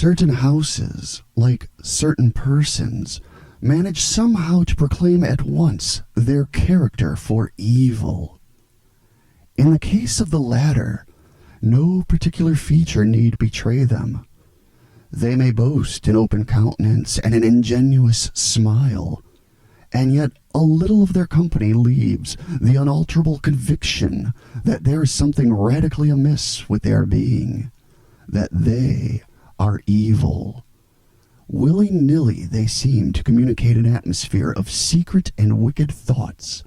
Certain houses, like certain persons, manage somehow to proclaim at once their character for evil. In the case of the latter, no particular feature need betray them. They may boast an open countenance and an ingenuous smile, and yet a little of their company leaves the unalterable conviction that there is something radically amiss with their being, that they are evil. Willy-nilly they seem to communicate an atmosphere of secret and wicked thoughts,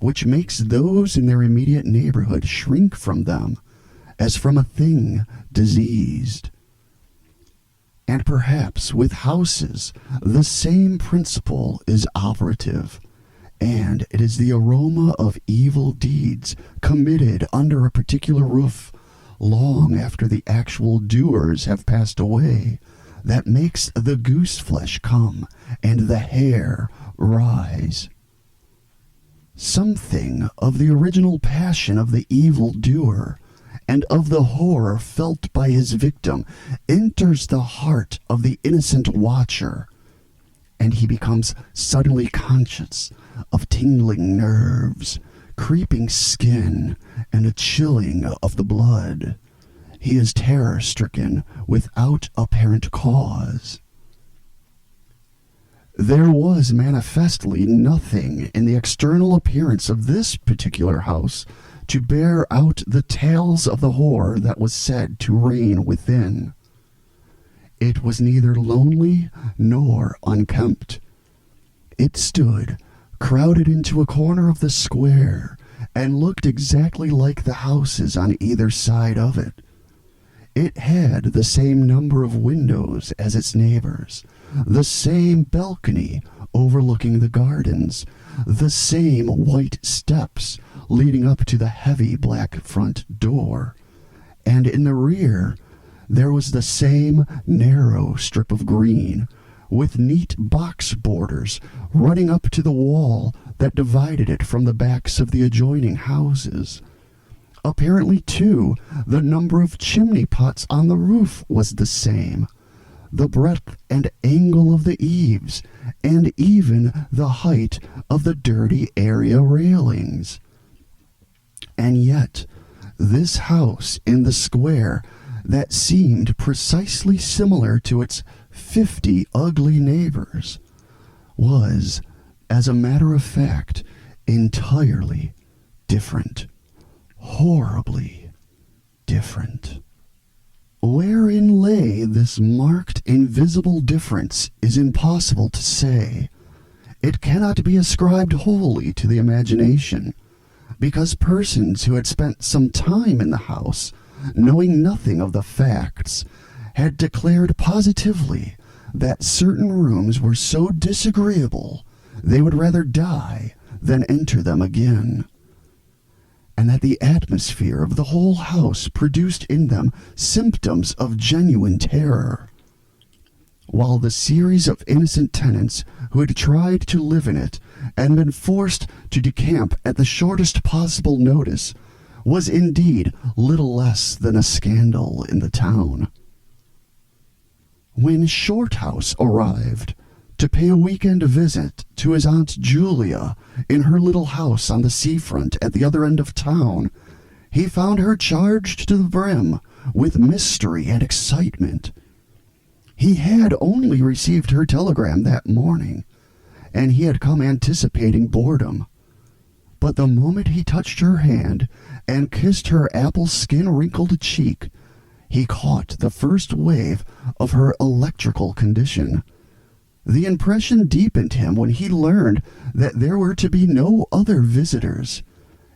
which makes those in their immediate neighborhood shrink from them as from a thing diseased. And perhaps with houses the same principle is operative, and it is the aroma of evil deeds committed under a particular roof long after the actual doers have passed away that makes the goose flesh come and the hair rise. Something of the original passion of the evil doer and of the horror felt by his victim enters the heart of the innocent watcher, and he becomes suddenly conscious of tingling nerves, creeping skin, and a chilling of the blood. He is terror-stricken without apparent cause. There was manifestly nothing in the external appearance of this particular house to bear out the tales of the horror that was said to reign within. It was neither lonely nor unkempt. It stood crowded into a corner of the square and looked exactly like the houses on either side of it. It had the same number of windows as its neighbors, the same balcony overlooking the gardens, the same white steps leading up to the heavy black front door, and in the rear there was the same narrow strip of green, with neat box borders running up to the wall that divided it from the backs of the adjoining houses. Apparently, too, the number of chimney pots on the roof was the same, the breadth and angle of the eaves, and even the height of the dirty area railings. And yet, this house in the square that seemed precisely similar to its 50 ugly neighbors was, as a matter of fact, entirely different. Horribly different. Wherein lay this marked invisible difference is impossible to say. It cannot be ascribed wholly to the imagination, because persons who had spent some time in the house, knowing nothing of the facts, had declared positively that certain rooms were so disagreeable they would rather die than enter them again, and that the atmosphere of the whole house produced in them symptoms of genuine terror, while the series of innocent tenants who had tried to live in it and been forced to decamp at the shortest possible notice was indeed little less than a scandal in the town. When Shorthouse arrived to pay a weekend visit to his Aunt Julia in her little house on the seafront at the other end of town, he found her charged to the brim with mystery and excitement. He had only received her telegram that morning, and he had come anticipating boredom. But the moment he touched her hand and kissed her apple-skin-wrinkled cheek, he caught the first wave of her electrical condition. The impression deepened him when he learned that there were to be no other visitors,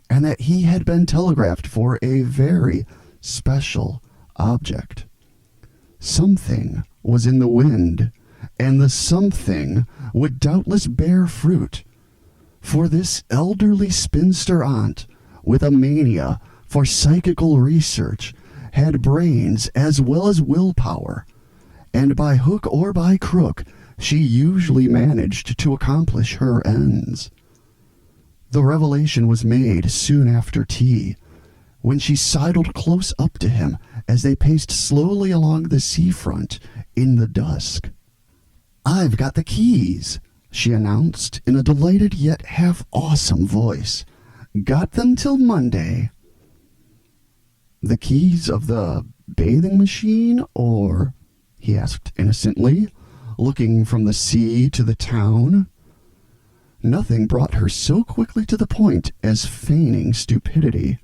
and that he had been telegraphed for a very special object. Something was in the wind, and the something would doubtless bear fruit, for this elderly spinster aunt, with a mania for psychical research, had brains as well as willpower, and by hook or by crook she usually managed to accomplish her ends. The revelation was made soon after tea, when she sidled close up to him as they paced slowly along the seafront in the dusk. "I've got the keys," she announced in a delighted yet half-awesome voice. "Got them till Monday." "The keys of the bathing machine, or?" he asked innocently, looking from the sea to the town. Nothing brought her so quickly to the point as feigning stupidity.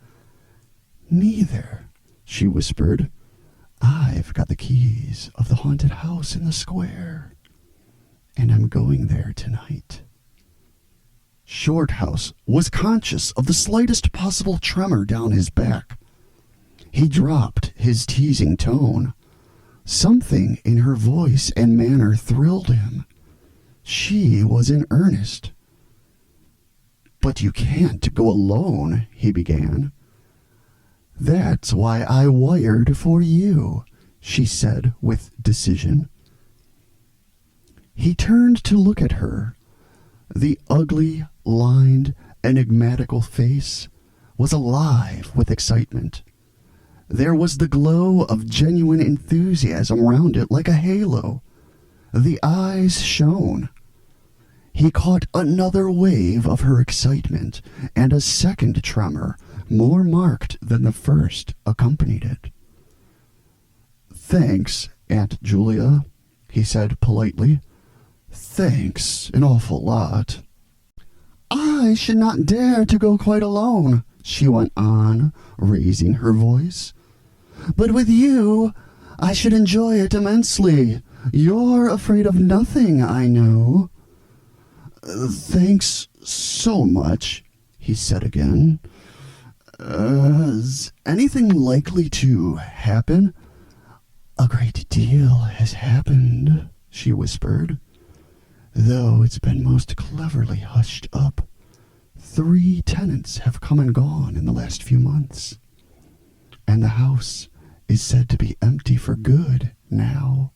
"Neither," she whispered. "I've got the keys of the haunted house in the square, and I'm going there tonight." Shorthouse was conscious of the slightest possible tremor down his back. He dropped his teasing tone. Something in her voice and manner thrilled him. She was in earnest. "But you can't go alone," he began. "That's why I wired for you," she said with decision. He turned to look at her. The ugly, lined, enigmatical face was alive with excitement. There was the glow of genuine enthusiasm round it like a halo. The eyes shone. He caught another wave of her excitement, and a second tremor, more marked than the first, accompanied it. "Thanks, Aunt Julia," he said politely. "Thanks an awful lot." "I should not dare to go quite alone," she went on, raising her voice. "But with you, I should enjoy it immensely. You're afraid of nothing, I know." "Thanks so much," he said again. "Is anything likely to happen?" "A great deal has happened," she whispered, "though it's been most cleverly hushed up. 3 tenants have come and gone in the last few months, and the house is said to be empty for good now."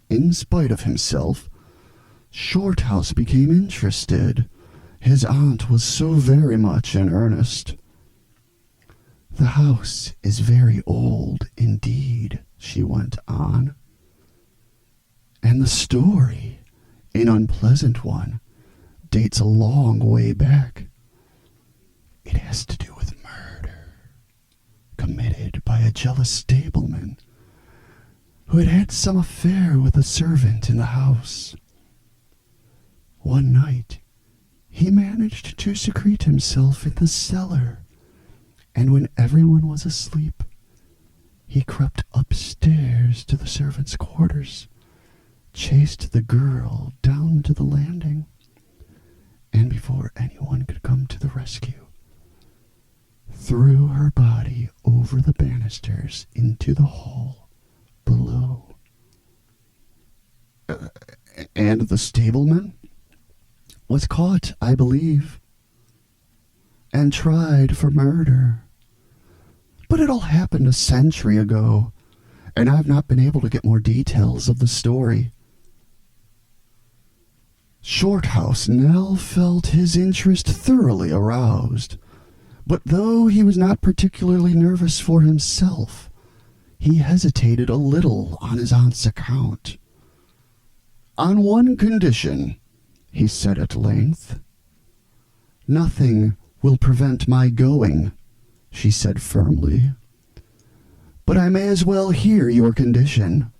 In spite of himself, Shorthouse became interested. His aunt was so very much in earnest. "The house is very old indeed," she went on. "And the story, an unpleasant one, dates a long way back. It has to do with murder, committed by a jealous stableman who had had some affair with a servant in the house. One night, he managed to secrete himself in the cellar, and when everyone was asleep, he crept upstairs to the servants' quarters, chased the girl down to the landing, and before anyone could come to the rescue, threw her body over the banisters into the hall below." "And the stableman?" "Was caught, I believe, and tried for murder. But it all happened a century ago, and I've not been able to get more details of the story." Shorthouse now felt his interest thoroughly aroused, but though he was not particularly nervous for himself, he hesitated a little on his aunt's account. "On one condition," he said at length. "Nothing will prevent my going," she said firmly. "But I may as well hear your condition."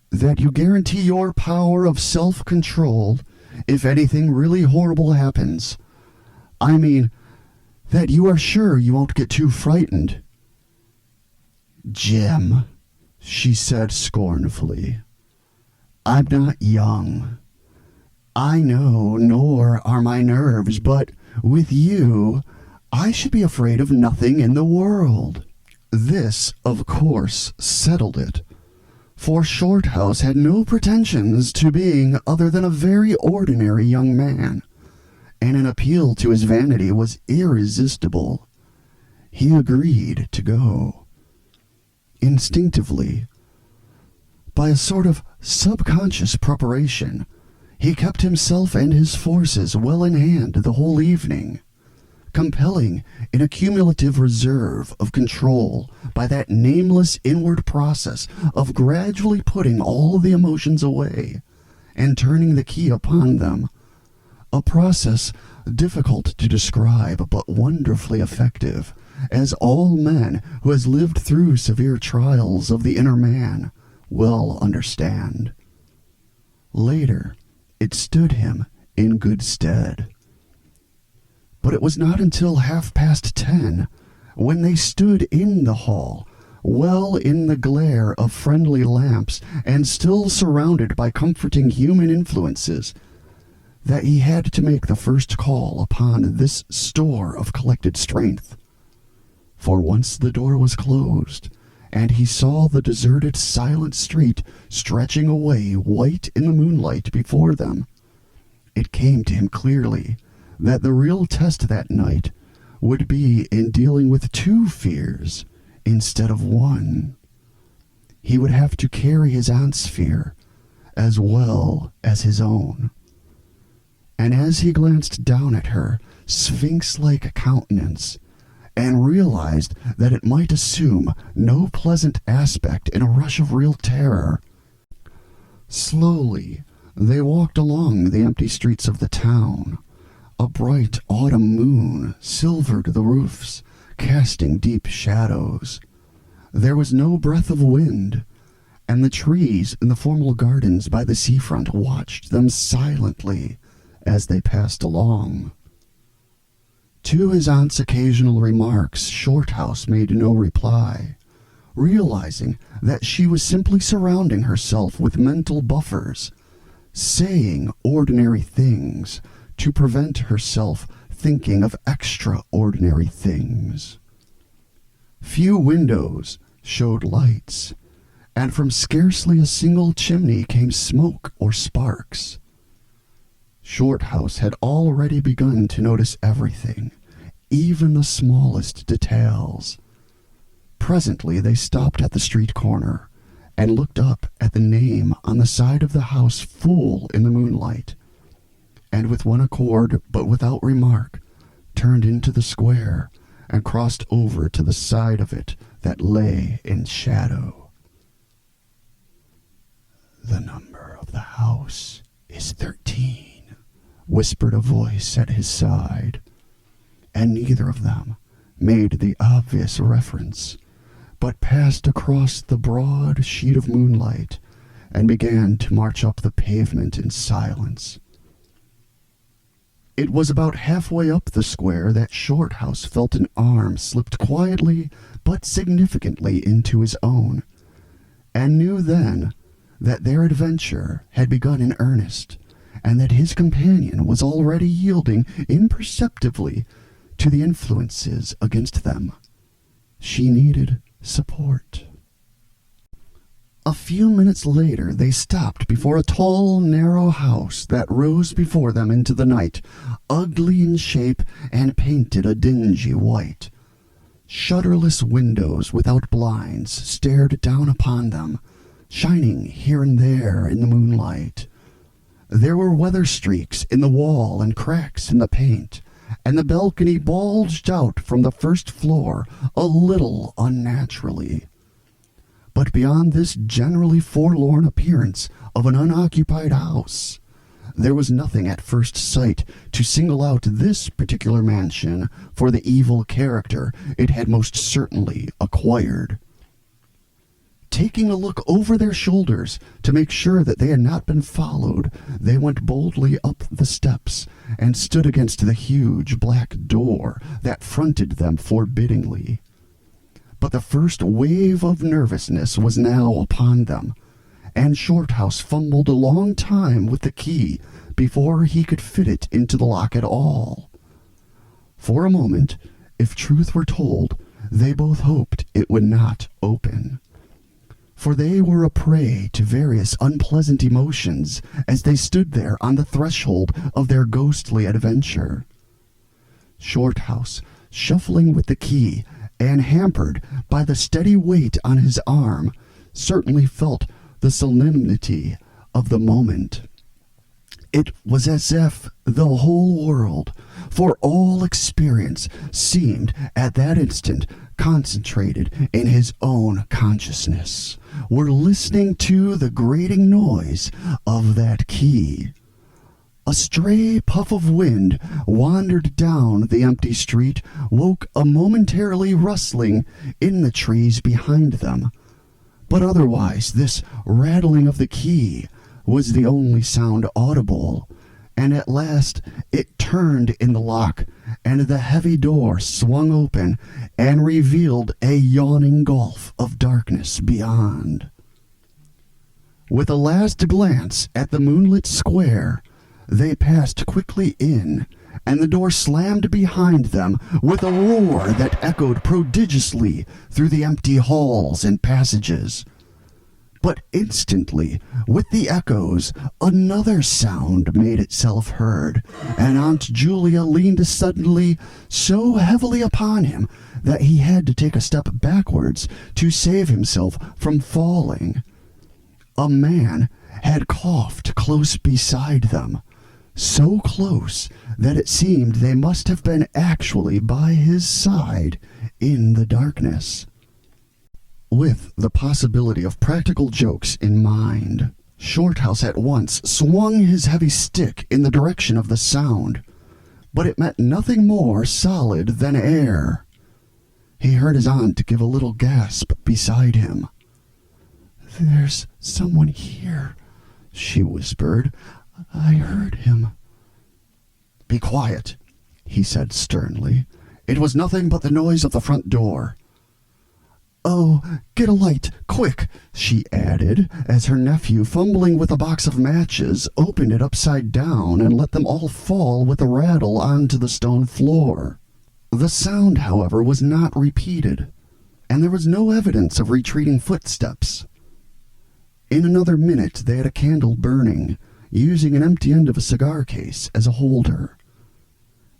"That you guarantee your power of self-control if anything really horrible happens. I mean, that you are sure you won't get too frightened." "Jim," she said scornfully, "I'm not young. I know, nor are my nerves, but with you, I should be afraid of nothing in the world." This, of course, settled it, for Shorthouse had no pretensions to being other than a very ordinary young man, and an appeal to his vanity was irresistible. He agreed to go. Instinctively, by a sort of subconscious preparation, he kept himself and his forces well in hand the whole evening, compelling an accumulative reserve of control by that nameless inward process of gradually putting all the emotions away and turning the key upon them, a process difficult to describe but wonderfully effective, as all men who has lived through severe trials of the inner man well understand. Later, it stood him in good stead. But it was not until 10:30, when they stood in the hall, well in the glare of friendly lamps and still surrounded by comforting human influences, that he had to make the first call upon this store of collected strength. For once the door was closed, and he saw the deserted, silent street stretching away white in the moonlight before them, it came to him clearly that the real test that night would be in dealing with two fears instead of one. He would have to carry his aunt's fear as well as his own. And as he glanced down at her sphinx-like countenance, and realized that it might assume no pleasant aspect in a rush of real terror, slowly they walked along the empty streets of the town. A bright autumn moon silvered the roofs, casting deep shadows. There was no breath of wind, and the trees in the formal gardens by the seafront watched them silently as they passed along. To his aunt's occasional remarks, Shorthouse made no reply, realizing that she was simply surrounding herself with mental buffers, saying ordinary things to prevent herself thinking of extraordinary things. Few windows showed lights, and from scarcely a single chimney came smoke or sparks. Shorthouse had already begun to notice everything, even the smallest details. Presently they stopped at the street corner and looked up at the name on the side of the house full in the moonlight, and with one accord, but without remark, turned into the square and crossed over to the side of it that lay in shadow. "The number of the house is 13, whispered a voice at his side, and neither of them made the obvious reference, but passed across the broad sheet of moonlight and began to march up the pavement in silence. It was about halfway up the square that Shorthouse felt an arm slipped quietly but significantly into his own, and knew then that their adventure had begun in earnest, and that his companion was already yielding imperceptibly to the influences against them. She needed support. A few minutes later they stopped before a tall, narrow house that rose before them into the night, ugly in shape and painted a dingy white. Shutterless windows without blinds stared down upon them, shining here and there in the moonlight. There were weather streaks in the wall and cracks in the paint, and the balcony bulged out from the first floor a little unnaturally. But beyond this generally forlorn appearance of an unoccupied house, there was nothing at first sight to single out this particular mansion for the evil character it had most certainly acquired. Taking a look over their shoulders to make sure that they had not been followed, they went boldly up the steps and stood against the huge black door that fronted them forbiddingly. But the first wave of nervousness was now upon them, and Shorthouse fumbled a long time with the key before he could fit it into the lock at all. For a moment, if truth were told, they both hoped it would not open, for they were a prey to various unpleasant emotions as they stood there on the threshold of their ghostly adventure. Shorthouse, shuffling with the key, and hampered by the steady weight on his arm, certainly felt the solemnity of the moment. It was as if the whole world, for all experience, seemed at that instant concentrated in his own consciousness, were listening to the grating noise of that key. A stray puff of wind wandered down the empty street, woke a momentarily rustling in the trees behind them. But otherwise, this rattling of the key was the only sound audible, and at last it turned in the lock, and the heavy door swung open and revealed a yawning gulf of darkness beyond. With a last glance at the moonlit square, they passed quickly in, and the door slammed behind them with a roar that echoed prodigiously through the empty halls and passages. But instantly, with the echoes, another sound made itself heard, and Aunt Julia leaned suddenly so heavily upon him that he had to take a step backwards to save himself from falling. A man had coughed close beside them, so close that it seemed they must have been actually by his side in the darkness. With the possibility of practical jokes in mind, Shorthouse at once swung his heavy stick in the direction of the sound, but it met nothing more solid than air. He heard his aunt give a little gasp beside him. "There's someone here," she whispered. "I heard him." "Be quiet," he said sternly. "It was nothing but the noise of the front door." "Oh, get a light, quick," she added, as her nephew, fumbling with a box of matches, opened it upside down and let them all fall with a rattle onto the stone floor. The sound, however, was not repeated, and there was no evidence of retreating footsteps. In another minute they had a candle burning, using an empty end of a cigar case as a holder.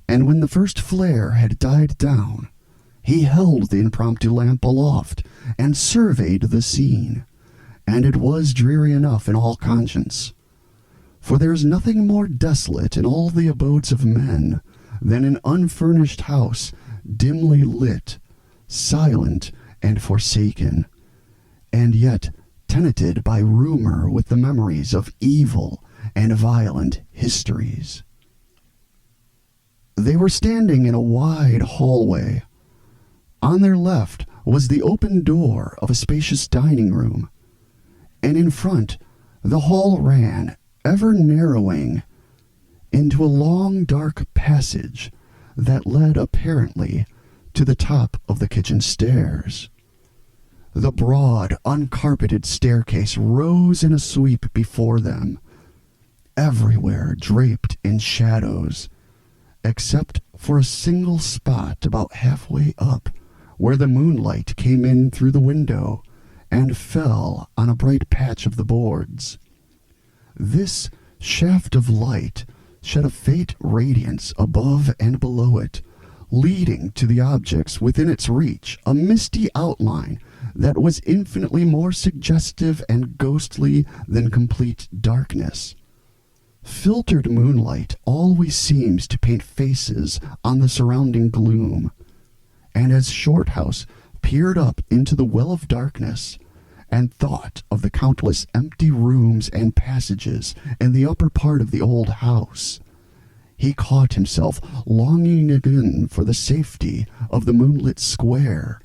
And when the first flare had died down, he held the impromptu lamp aloft and surveyed the scene, and it was dreary enough in all conscience. For there is nothing more desolate in all the abodes of men than an unfurnished house, dimly lit, silent and forsaken, and yet tenanted by rumor with the memories of evil and violent histories. They were standing in a wide hallway. On their left was the open door of a spacious dining room, and in front the hall ran, ever narrowing, into a long dark passage that led apparently to the top of the kitchen stairs. The broad, uncarpeted staircase rose in a sweep before them, everywhere draped in shadows, except for a single spot about halfway up, where the moonlight came in through the window and fell on a bright patch of the boards. This shaft of light shed a faint radiance above and below it, leading to the objects within its reach a misty outline that was infinitely more suggestive and ghostly than complete darkness. Filtered moonlight always seems to paint faces on the surrounding gloom, and as Shorthouse peered up into the well of darkness and thought of the countless empty rooms and passages in the upper part of the old house, he caught himself longing again for the safety of the moonlit square,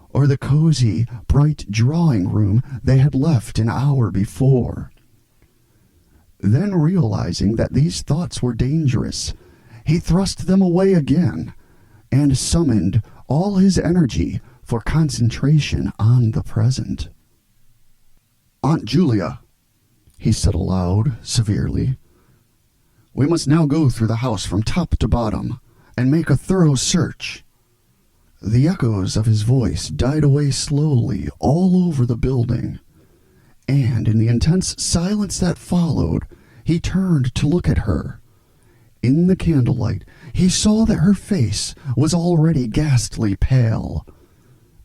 or the cozy, bright drawing room they had left an hour before. Then, realizing that these thoughts were dangerous, he thrust them away again and summoned all his energy for concentration on the present. "Aunt Julia," he said aloud, severely, "we must now go through the house from top to bottom and make a thorough search." The echoes of his voice died away slowly all over the building, and in the intense silence that followed, he turned to look at her. In the candlelight, he saw that her face was already ghastly pale,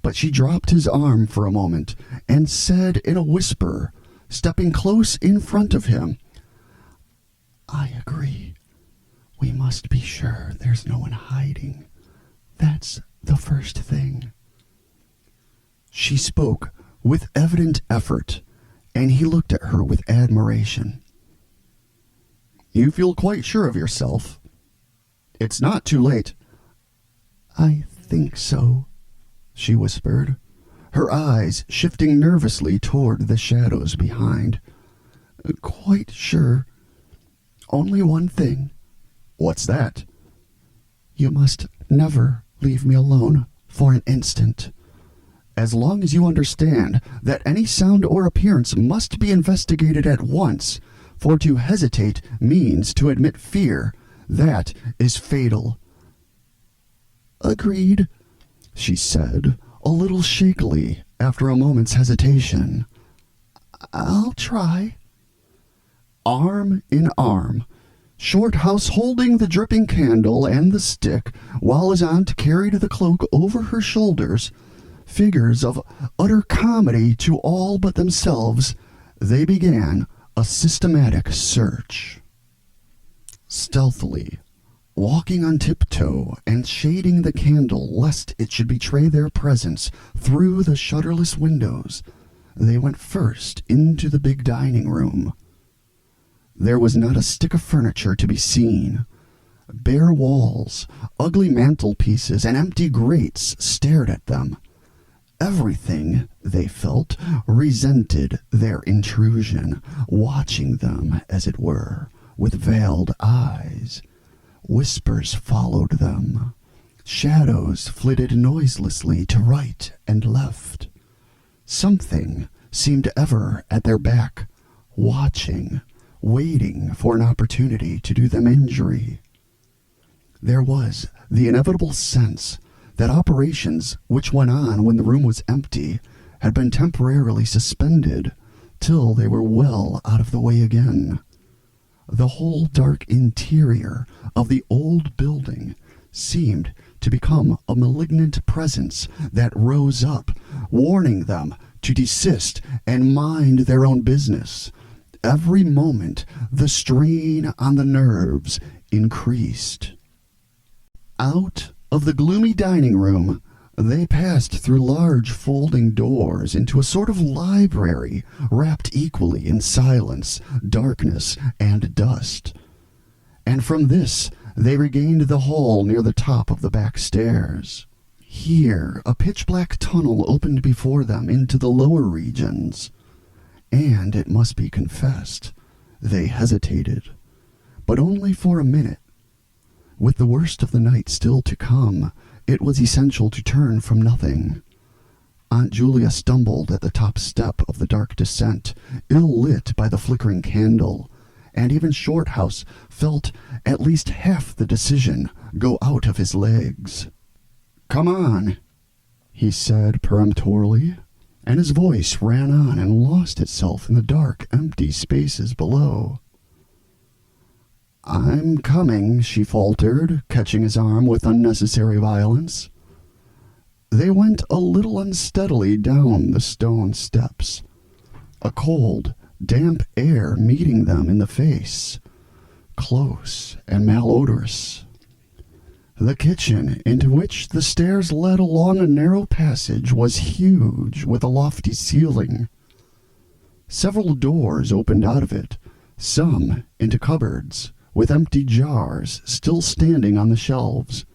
but she dropped his arm for a moment and said in a whisper, stepping close in front of him, I agree. We must be sure there's no one hiding. That's the first thing. She spoke with evident effort, and he looked at her with admiration. You feel quite sure of yourself. It's not too late. I think so, she whispered, her eyes shifting nervously toward the shadows behind. Quite sure. Only one thing. What's that? You must never leave me alone for an instant. As long as you understand that any sound or appearance must be investigated at once, for to hesitate means to admit fear. That is fatal. Agreed, she said, a little shakily after a moment's hesitation. I'll try. Arm in arm, Shorthouse holding the dripping candle and the stick, while his aunt carried the cloak over her shoulders, figures of utter comedy to all but themselves, they began a systematic search. Stealthily, walking on tiptoe and shading the candle lest it should betray their presence through the shutterless windows, they went first into the big dining room. There was not a stick of furniture to be seen. Bare walls, ugly mantelpieces, and empty grates stared at them. Everything, they felt, resented their intrusion, watching them, as it were, with veiled eyes. Whispers followed them. Shadows flitted noiselessly to right and left. Something seemed ever at their back, watching, waiting for an opportunity to do them injury. There was the inevitable sense that operations which went on when the room was empty had been temporarily suspended till they were well out of the way again. The whole dark interior of the old building seemed to become a malignant presence that rose up, warning them to desist and mind their own business. Every moment the strain on the nerves increased. Out of the gloomy dining room, they passed through large folding doors into a sort of library wrapped equally in silence, darkness, and dust. And from this they regained the hall near the top of the back stairs. Here a pitch-black tunnel opened before them into the lower regions. And, it must be confessed, they hesitated, but only for a minute. With the worst of the night still to come, it was essential to turn from nothing. Aunt Julia stumbled at the top step of the dark descent, ill-lit by the flickering candle, and even Shorthouse felt at least half the decision go out of his legs. "Come on," he said peremptorily, and his voice ran on and lost itself in the dark, empty spaces below. "I'm coming," she faltered, catching his arm with unnecessary violence. They went a little unsteadily down the stone steps, a cold, damp air meeting them in the face, close and malodorous. The kitchen, into which the stairs led along a narrow passage, was huge, with a lofty ceiling. Several doors opened out of it, some into cupboards, with empty jars still standing on the shelves,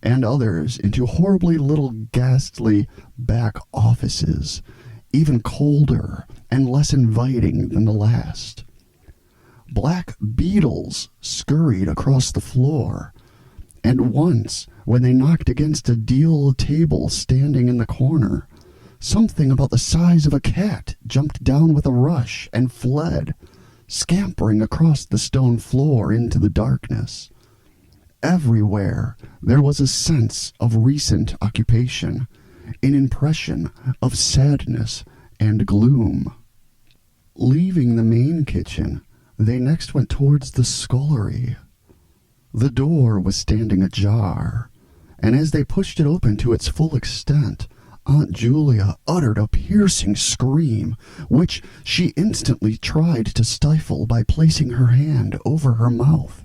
and others into horribly little ghastly back offices, even colder and less inviting than the last. Black beetles scurried across the floor, and once, when they knocked against a deal table standing in the corner, something about the size of a cat jumped down with a rush and fled, scampering across the stone floor into the darkness. Everywhere there was a sense of recent occupation, an impression of sadness and gloom. Leaving the main kitchen, they next went towards the scullery. The door was standing ajar, and as they pushed it open to its full extent, Aunt Julia uttered a piercing scream, which she instantly tried to stifle by placing her hand over her mouth.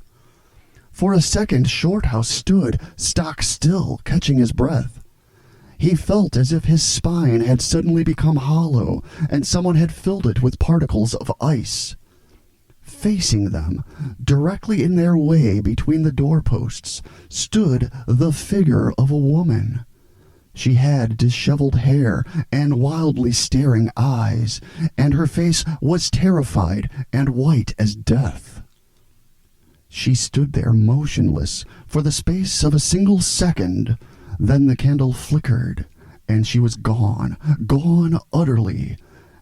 For a second, Shorthouse stood stock still, catching his breath. He felt as if his spine had suddenly become hollow, and someone had filled it with particles of ice. Facing them, directly in their way between the doorposts, stood the figure of a woman. She had disheveled hair and wildly staring eyes, and her face was terrified and white as death. She stood there motionless for the space of a single second. Then the candle flickered, and she was gone, gone utterly,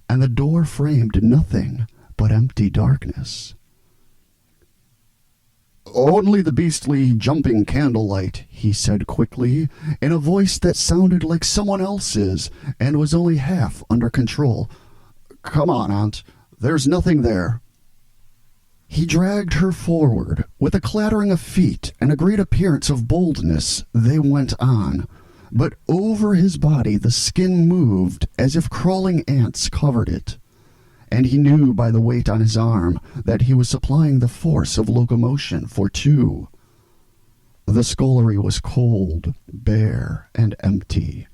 and the door framed nothing but empty darkness. "Only the beastly jumping candlelight," he said quickly, in a voice that sounded like someone else's and was only half under control. "Come on, Aunt. There's nothing there." He dragged her forward. With a clattering of feet and a great appearance of boldness, they went on. But over his body the skin moved as if crawling ants covered it, and he knew by the weight on his arm that he was supplying the force of locomotion for two. The scullery was cold, bare, and empty,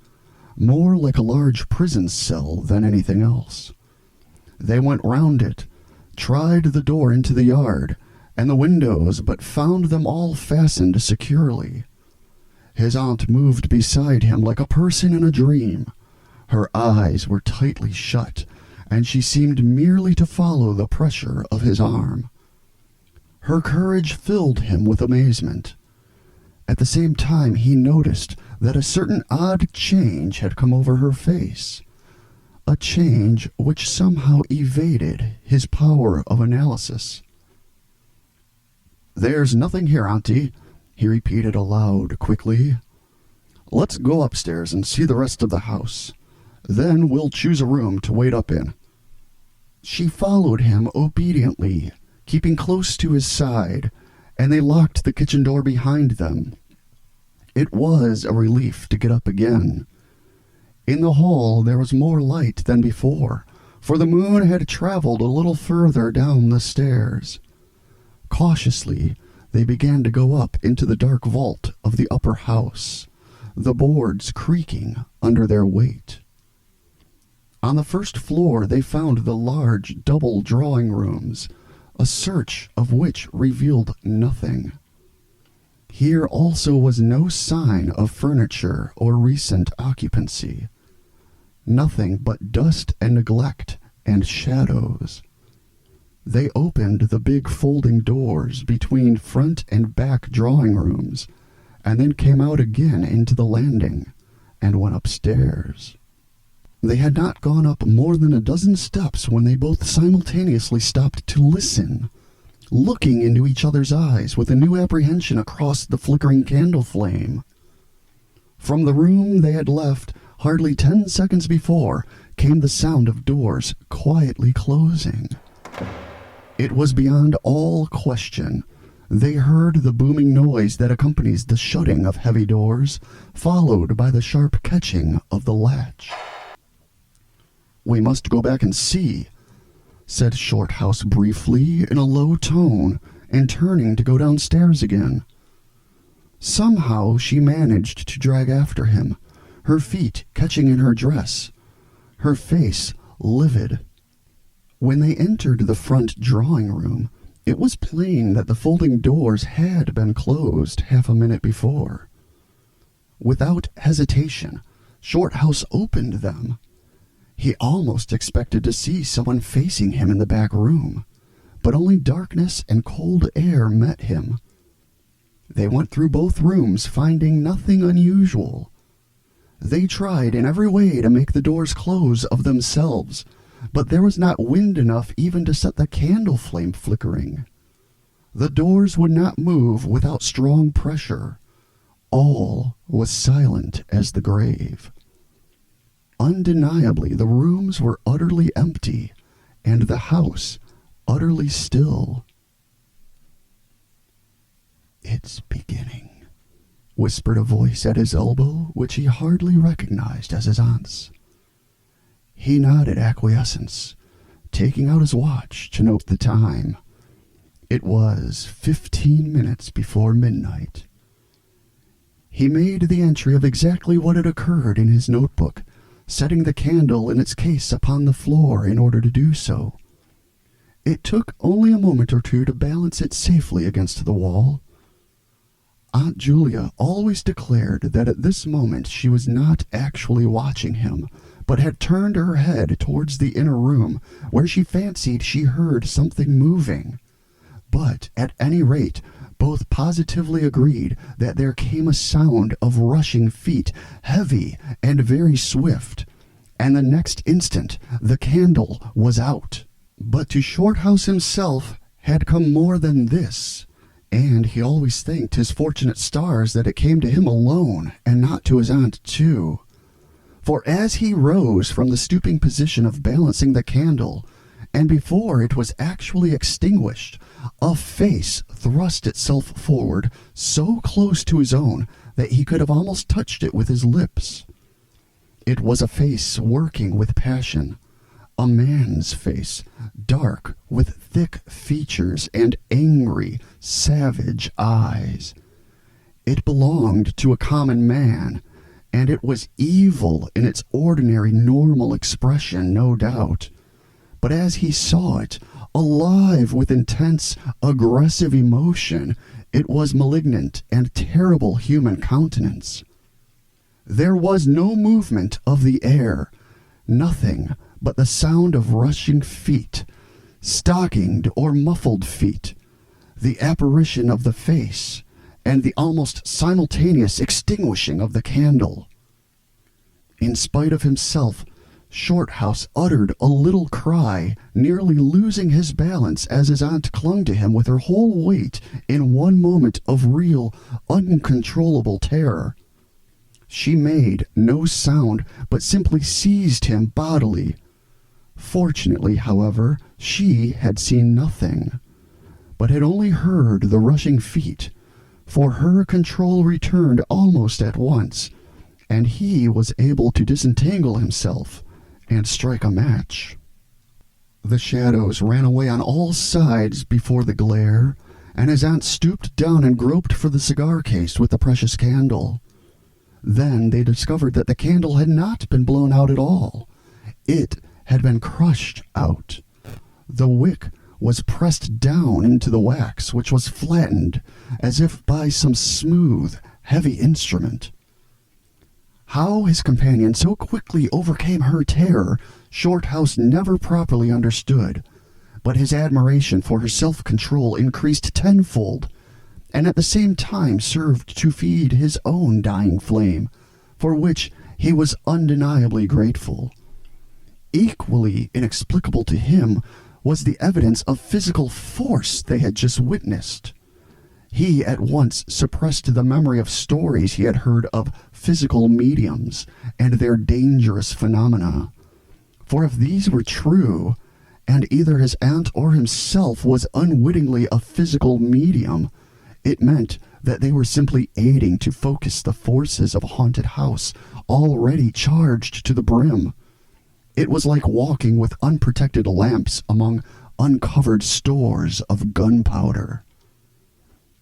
more like a large prison cell than anything else. They went round it, tried the door into the yard and the windows, but found them all fastened securely. His aunt moved beside him like a person in a dream. Her eyes were tightly shut, and she seemed merely to follow the pressure of his arm. Her courage filled him with amazement. At the same time, he noticed that a certain odd change had come over her face, a change which somehow evaded his power of analysis. "There's nothing here, Auntie," he repeated aloud quickly. "Let's go upstairs and see the rest of the house. Then we'll choose a room to wait up in." She followed him obediently, keeping close to his side, and they locked the kitchen door behind them. It was a relief to get up again. In the hall there was more light than before, for the moon had traveled a little further down the stairs. Cautiously, they began to go up into the dark vault of the upper house, the boards creaking under their weight. On the first floor they found the large double drawing rooms, a search of which revealed nothing. Here also was no sign of furniture or recent occupancy. Nothing but dust and neglect and shadows. They opened the big folding doors between front and back drawing rooms, and then came out again into the landing, and went upstairs. They had not gone up more than a dozen steps when they both simultaneously stopped to listen, looking into each other's eyes with a new apprehension across the flickering candle flame. From the room they had left hardly 10 seconds before came the sound of doors quietly closing. It was beyond all question. They heard the booming noise that accompanies the shutting of heavy doors, followed by the sharp catching of the latch. "We must go back and see," said Shorthouse briefly in a low tone, and turning to go downstairs again. Somehow she managed to drag after him, her feet catching in her dress, her face livid. When they entered the front drawing room, it was plain that the folding doors had been closed half a minute before. Without hesitation, Shorthouse opened them. He almost expected to see someone facing him in the back room, but only darkness and cold air met him. They went through both rooms, finding nothing unusual. They tried in every way to make the doors close of themselves, but there was not wind enough even to set the candle flame flickering. The doors would not move without strong pressure. All was silent as the grave. Undeniably, the rooms were utterly empty, and the house utterly still. "It's beginning," whispered a voice at his elbow which he hardly recognized as his aunt's. He nodded acquiescence, taking out his watch to note the time. It was 15 minutes before midnight. He made the entry of exactly what had occurred in his notebook, setting the candle in its case upon the floor in order to do so. It took only a moment or two to balance it safely against the wall. Aunt Julia always declared that at this moment she was not actually watching him, but had turned her head towards the inner room, where she fancied she heard something moving. But, at any rate, both positively agreed that there came a sound of rushing feet, heavy and very swift, and the next instant the candle was out. But to Shorthouse himself had come more than this, and he always thanked his fortunate stars that it came to him alone, and not to his aunt too. For as he rose from the stooping position of balancing the candle, and before it was actually extinguished, a face thrust itself forward so close to his own that he could have almost touched it with his lips. It was a face working with passion, a man's face, dark with thick features and angry, savage eyes. It belonged to a common man, and it was evil in its ordinary, normal expression, no doubt. But as he saw it, alive with intense, aggressive emotion, it was malignant and terrible human countenance. There was no movement of the air, nothing but the sound of rushing feet, stockinged or muffled feet, the apparition of the face, and the almost simultaneous extinguishing of the candle. In spite of himself, Shorthouse uttered a little cry, nearly losing his balance as his aunt clung to him with her whole weight in one moment of real, uncontrollable terror. She made no sound, but simply seized him bodily. Fortunately, however, she had seen nothing, but had only heard the rushing feet, for her control returned almost at once, and he was able to disentangle himself and strike a match. The shadows ran away on all sides before the glare, and his aunt stooped down and groped for the cigar case with the precious candle. Then they discovered that the candle had not been blown out at all. It had been crushed out. The wick was pressed down into the wax, which was flattened as if by some smooth, heavy instrument. How his companion so quickly overcame her terror, Shorthouse never properly understood, but his admiration for her self-control increased tenfold, and at the same time served to feed his own dying flame, for which he was undeniably grateful. Equally inexplicable to him was the evidence of physical force they had just witnessed. He at once suppressed the memory of stories he had heard of physical mediums and their dangerous phenomena. For if these were true, and either his aunt or himself was unwittingly a physical medium, it meant that they were simply aiding to focus the forces of a haunted house already charged to the brim. It was like walking with unprotected lamps among uncovered stores of gunpowder.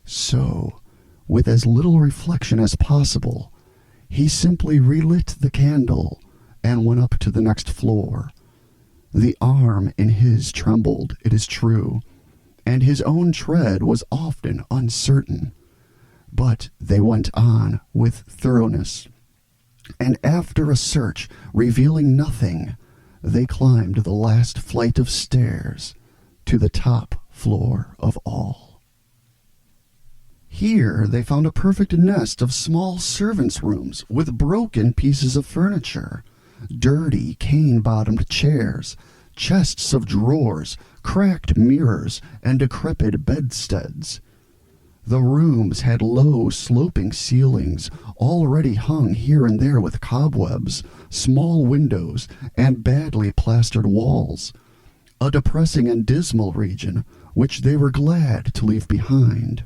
So, with as little reflection as possible, he simply relit the candle and went up to the next floor. The arm in his trembled, it is true, and his own tread was often uncertain, but they went on with thoroughness, and after a search revealing nothing, they climbed the last flight of stairs to the top floor of all. Here they found a perfect nest of small servants' rooms with broken pieces of furniture, dirty cane-bottomed chairs, chests of drawers, cracked mirrors, and decrepit bedsteads. The rooms had low, sloping ceilings, already hung here and there with cobwebs, small windows, and badly plastered walls, a depressing and dismal region which they were glad to leave behind.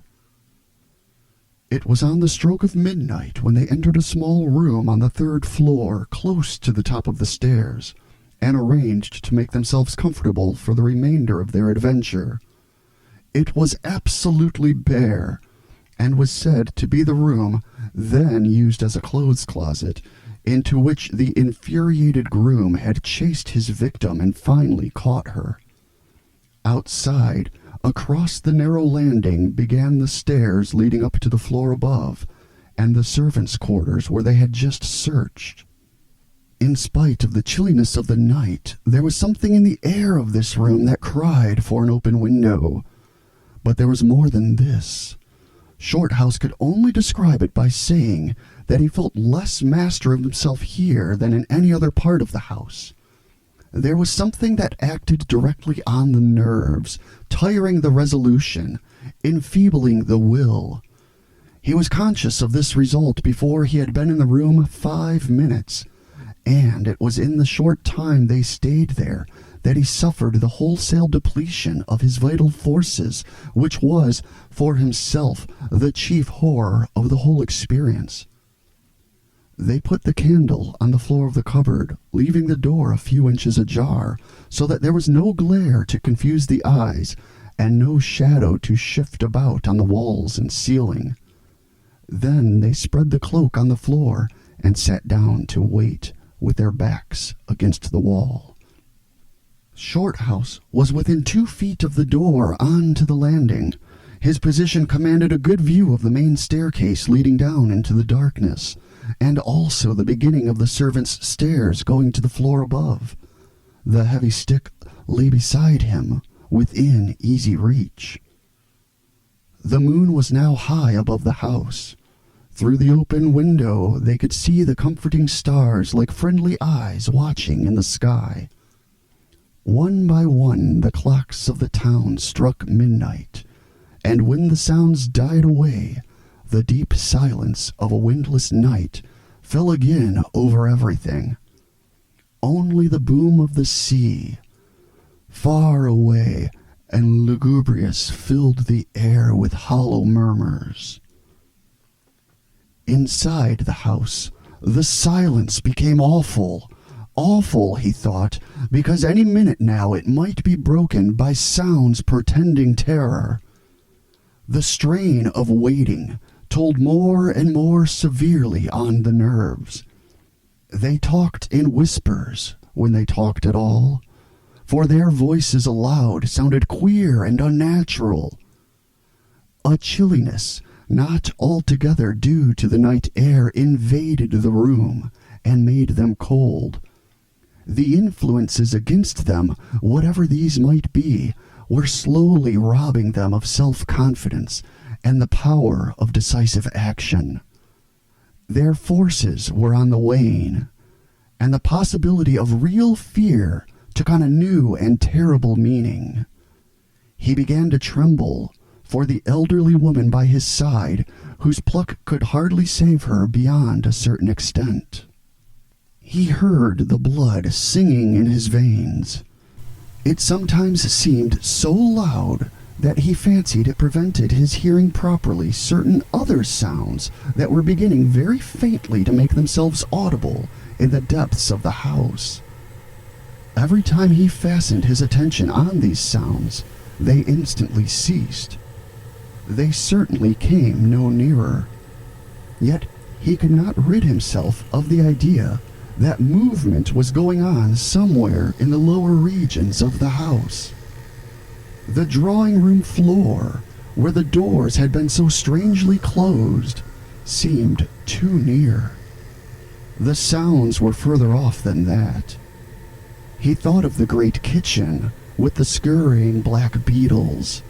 It was on the stroke of midnight when they entered a small room on the 3rd floor close to the top of the stairs, and arranged to make themselves comfortable for the remainder of their adventure. It was absolutely bare, and was said to be the room then used as a clothes closet, into which the infuriated groom had chased his victim and finally caught her. Outside, across the narrow landing, began the stairs leading up to the floor above, and the servants' quarters where they had just searched. In spite of the chilliness of the night, there was something in the air of this room that cried for an open window. But there was more than this. Shorthouse could only describe it by saying that he felt less master of himself here than in any other part of the house. There was something that acted directly on the nerves, tiring the resolution, enfeebling the will. He was conscious of this result before he had been in the room 5 minutes, and it was in the short time they stayed there that he suffered the wholesale depletion of his vital forces, which was, for himself, the chief horror of the whole experience. They put the candle on the floor of the cupboard, leaving the door a few inches ajar, so that there was no glare to confuse the eyes, and no shadow to shift about on the walls and ceiling. Then they spread the cloak on the floor, and sat down to wait, with their backs against the wall. Shorthouse was within 2 feet of the door on to the landing. His position commanded a good view of the main staircase leading down into the darkness, and also the beginning of the servants' stairs going to the floor above. The heavy stick lay beside him, within easy reach. The moon was now high above the house. Through the open window they could see the comforting stars like friendly eyes watching in the sky. One by one the clocks of the town struck midnight, and when the sounds died away, the deep silence of a windless night fell again over everything. Only the boom of the sea, far away and lugubrious, filled the air with hollow murmurs. Inside the house, the silence became awful. Awful, he thought, because any minute now it might be broken by sounds portending terror. The strain of waiting told more and more severely on the nerves. They talked in whispers, when they talked at all, for their voices aloud sounded queer and unnatural. A chilliness, not altogether due to the night air, invaded the room and made them cold. The influences against them, whatever these might be, were slowly robbing them of self-confidence and the power of decisive action. Their forces were on the wane, and the possibility of real fear took on a new and terrible meaning. He began to tremble for the elderly woman by his side, whose pluck could hardly save her beyond a certain extent. He heard the blood singing in his veins. It sometimes seemed so loud that he fancied it prevented his hearing properly certain other sounds that were beginning very faintly to make themselves audible in the depths of the house. Every time he fastened his attention on these sounds, they instantly ceased. They certainly came no nearer. Yet he could not rid himself of the idea that movement was going on somewhere in the lower regions of the house. The drawing-room floor, where the doors had been so strangely closed, seemed too near. The sounds were further off than that. He thought of the great kitchen with the scurrying black beetles,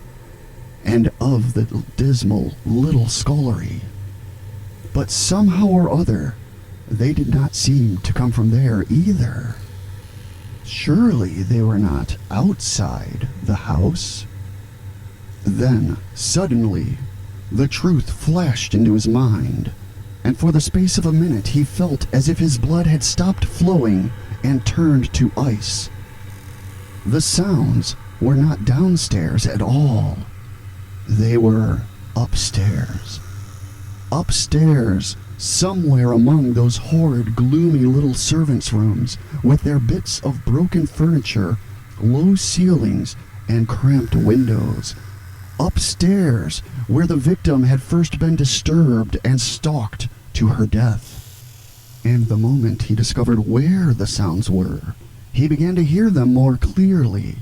and of the dismal little scullery. But somehow or other, they did not seem to come from there either. Surely they were not outside the house. Then, suddenly, the truth flashed into his mind, and for the space of a minute he felt as if his blood had stopped flowing and turned to ice. The sounds were not downstairs at all. They were upstairs. Upstairs, somewhere among those horrid, gloomy little servants' rooms, with their bits of broken furniture, low ceilings, and cramped windows. Upstairs, where the victim had first been disturbed and stalked to her death. And the moment he discovered where the sounds were, he began to hear them more clearly.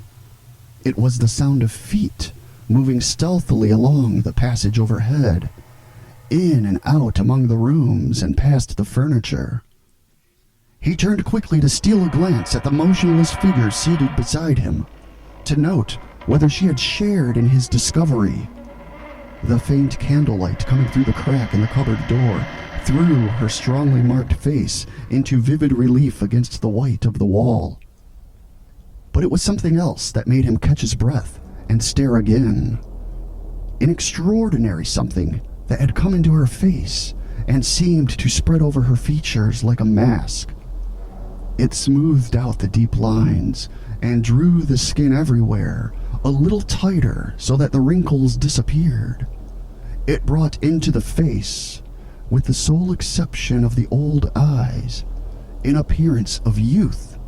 It was the sound of feet moving stealthily along the passage overhead, in and out among the rooms and past the furniture. He turned quickly to steal a glance at the motionless figure seated beside him, to note whether she had shared in his discovery. The faint candlelight coming through the crack in the cupboard door threw her strongly marked face into vivid relief against the white of the wall. But it was something else that made him catch his breath and stare again. An extraordinary something that had come into her face and seemed to spread over her features like a mask. It smoothed out the deep lines and drew the skin everywhere a little tighter so that the wrinkles disappeared. It brought into the face, with the sole exception of the old eyes, an appearance of youth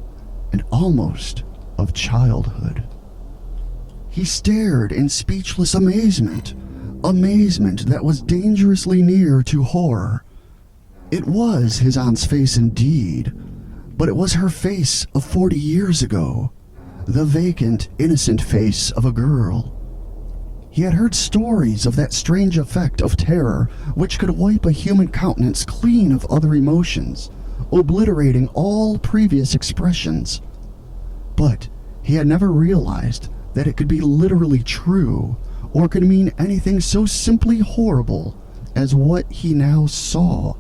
and almost of childhood. He stared in speechless amazement that was dangerously near to horror. It was his aunt's face indeed, but it was her face of 40 years ago, the vacant, innocent face of a girl. He had heard stories of that strange effect of terror which could wipe a human countenance clean of other emotions, obliterating all previous expressions. But he had never realized that it could be literally true, or could mean anything so simply horrible as what he now saw.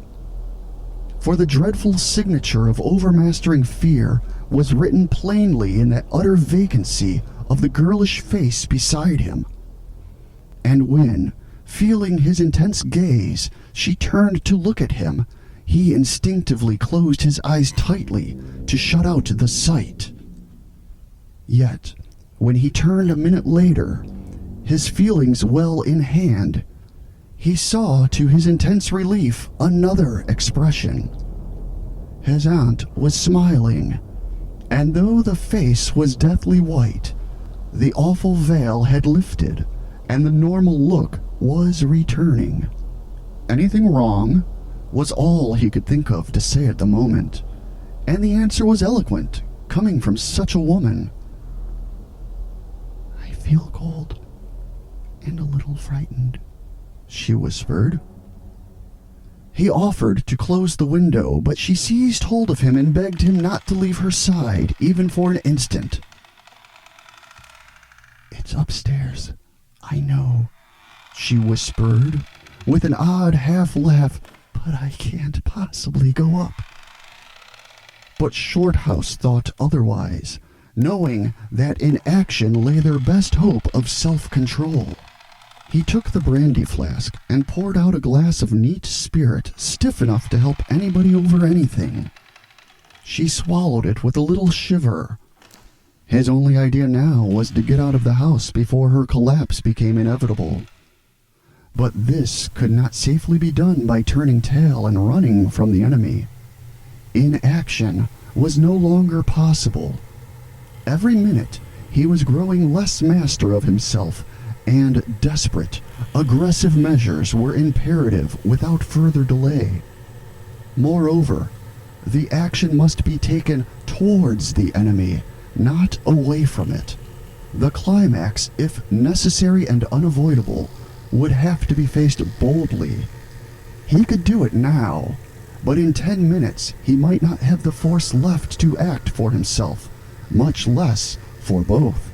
For the dreadful signature of overmastering fear was written plainly in that utter vacancy of the girlish face beside him. And when, feeling his intense gaze, she turned to look at him, he instinctively closed his eyes tightly to shut out the sight. Yet, when he turned a minute later, his feelings well in hand, he saw to his intense relief another expression. His aunt was smiling, and though the face was deathly white, the awful veil had lifted, and the normal look was returning. Anything wrong? Was all he could think of to say at the moment, and the answer was eloquent, coming from such a woman. "I feel cold and a little frightened," she whispered. He offered to close the window, but she seized hold of him and begged him not to leave her side, even for an instant. "It's upstairs, I know," she whispered, with an odd half-laugh, "but I can't possibly go up." But Shorthouse thought otherwise, knowing that in action lay their best hope of self-control. He took the brandy flask and poured out a glass of neat spirit stiff enough to help anybody over anything. She swallowed it with a little shiver. His only idea now was to get out of the house before her collapse became inevitable. But this could not safely be done by turning tail and running from the enemy. Inaction was no longer possible. Every minute he was growing less master of himself, and desperate, aggressive measures were imperative without further delay. Moreover, the action must be taken towards the enemy, not away from it. The climax, if necessary and unavoidable, would have to be faced boldly. He could do it now, but in 10 minutes he might not have the force left to act for himself, much less for both.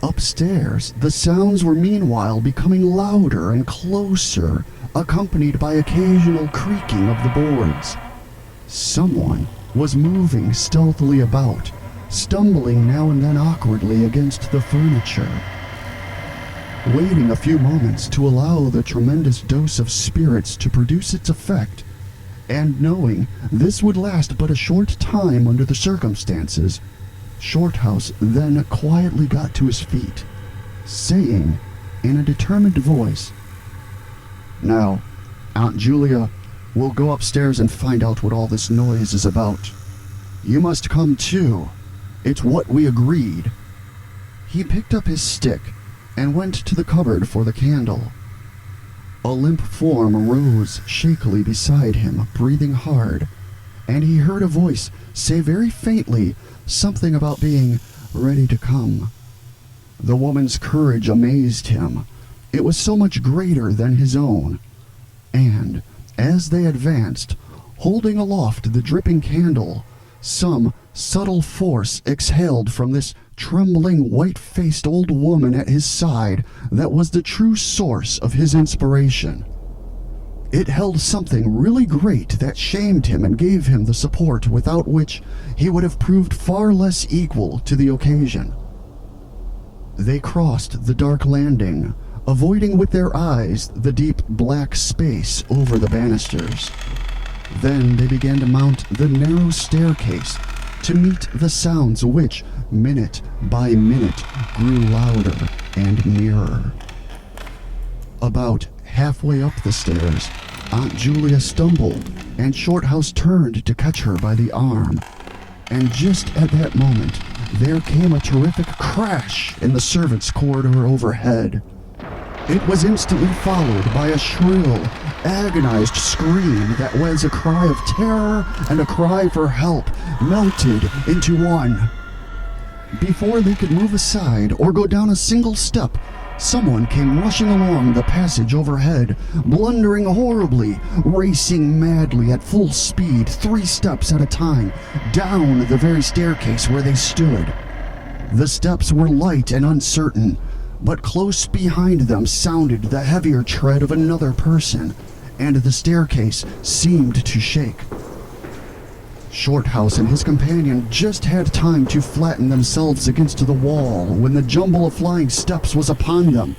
Upstairs, the sounds were meanwhile becoming louder and closer, accompanied by occasional creaking of the boards. Someone was moving stealthily about, stumbling now and then awkwardly against the furniture. Waiting a few moments to allow the tremendous dose of spirits to produce its effect, and knowing this would last but a short time under the circumstances, Shorthouse then quietly got to his feet, saying in a determined voice, "Now, Aunt Julia, we'll go upstairs and find out what all this noise is about. You must come too. It's what we agreed." He picked up his stick and went to the cupboard for the candle. A limp form rose shakily beside him, breathing hard, and he heard a voice say very faintly something about being ready to come. The woman's courage amazed him. It was so much greater than his own. And, as they advanced, holding aloft the dripping candle, some subtle force exhaled from this trembling, white-faced old woman at his side that was the true source of his inspiration. It held something really great that shamed him and gave him the support without which he would have proved far less equal to the occasion. They crossed the dark landing, avoiding with their eyes the deep black space over the banisters. Then they began to mount the narrow staircase to meet the sounds which, minute by minute, grew louder and nearer. About halfway up the stairs, Aunt Julia stumbled, and Shorthouse turned to catch her by the arm. And just at that moment, there came a terrific crash in the servants' corridor overhead. It was instantly followed by a shrill, agonized scream that was a cry of terror and a cry for help melted into one. Before they could move aside or go down a single step, someone came rushing along the passage overhead, blundering horribly, racing madly at full speed, 3 steps at a time, down the very staircase where they stood. The steps were light and uncertain, but close behind them sounded the heavier tread of another person, and the staircase seemed to shake. Shorthouse and his companion just had time to flatten themselves against the wall when the jumble of flying steps was upon them,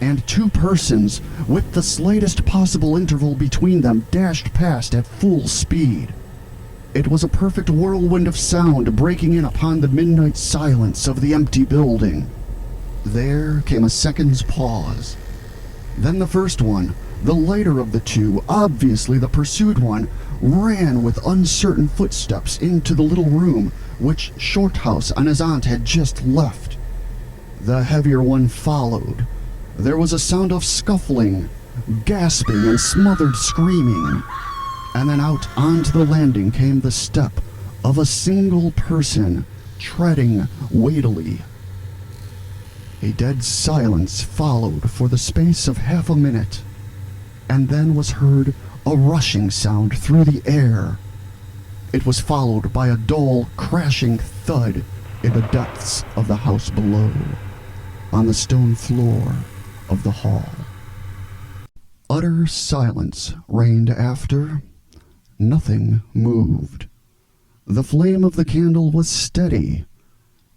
and 2 persons, with the slightest possible interval between them, dashed past at full speed. It was a perfect whirlwind of sound breaking in upon the midnight silence of the empty building. There came a second's pause. Then the first one, the lighter of the 2, obviously the pursued one, ran with uncertain footsteps into the little room which Shorthouse and his aunt had just left. The heavier one followed. There was a sound of scuffling, gasping, and smothered screaming. And then out onto the landing came the step of a single person, treading weightily. A dead silence followed for the space of half a minute, and then was heard a rushing sound through the air. It was followed by a dull, crashing thud in the depths of the house below, on the stone floor of the hall. Utter silence reigned after. Nothing moved. The flame of the candle was steady.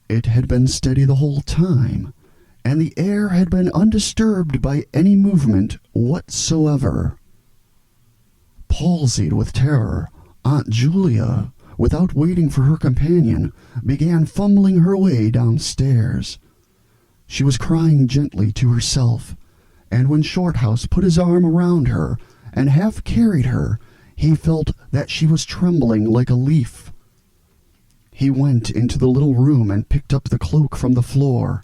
It had been steady the whole time, and the air had been undisturbed by any movement whatsoever. Palsied with terror, Aunt Julia, without waiting for her companion, began fumbling her way downstairs. She was crying gently to herself, and when Shorthouse put his arm around her and half carried her, he felt that she was trembling like a leaf. He went into the little room and picked up the cloak from the floor,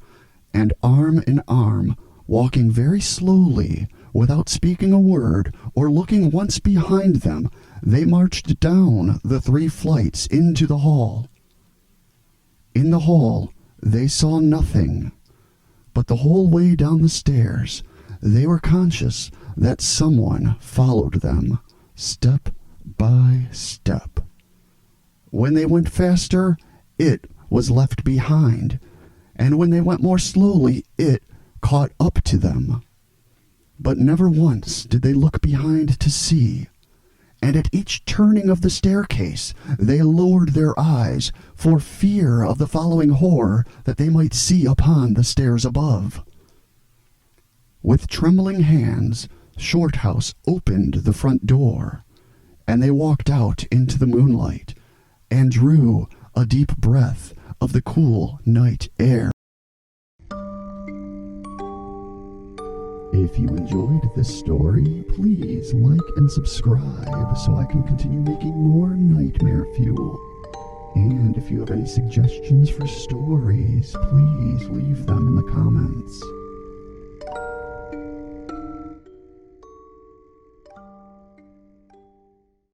and arm in arm, walking very slowly, without speaking a word or looking once behind them, they marched down the 3 flights into the hall. In the hall they saw nothing, but the whole way down the stairs they were conscious that someone followed them, step by step. When they went faster, it was left behind, and when they went more slowly, it caught up to them. But never once did they look behind to see, and at each turning of the staircase they lowered their eyes for fear of the following horror that they might see upon the stairs above. With trembling hands, Shorthouse opened the front door, and they walked out into the moonlight and drew a deep breath of the cool night air. If you enjoyed this story, please like and subscribe so I can continue making more Nightmare Fuel. And if you have any suggestions for stories, please leave them in the comments.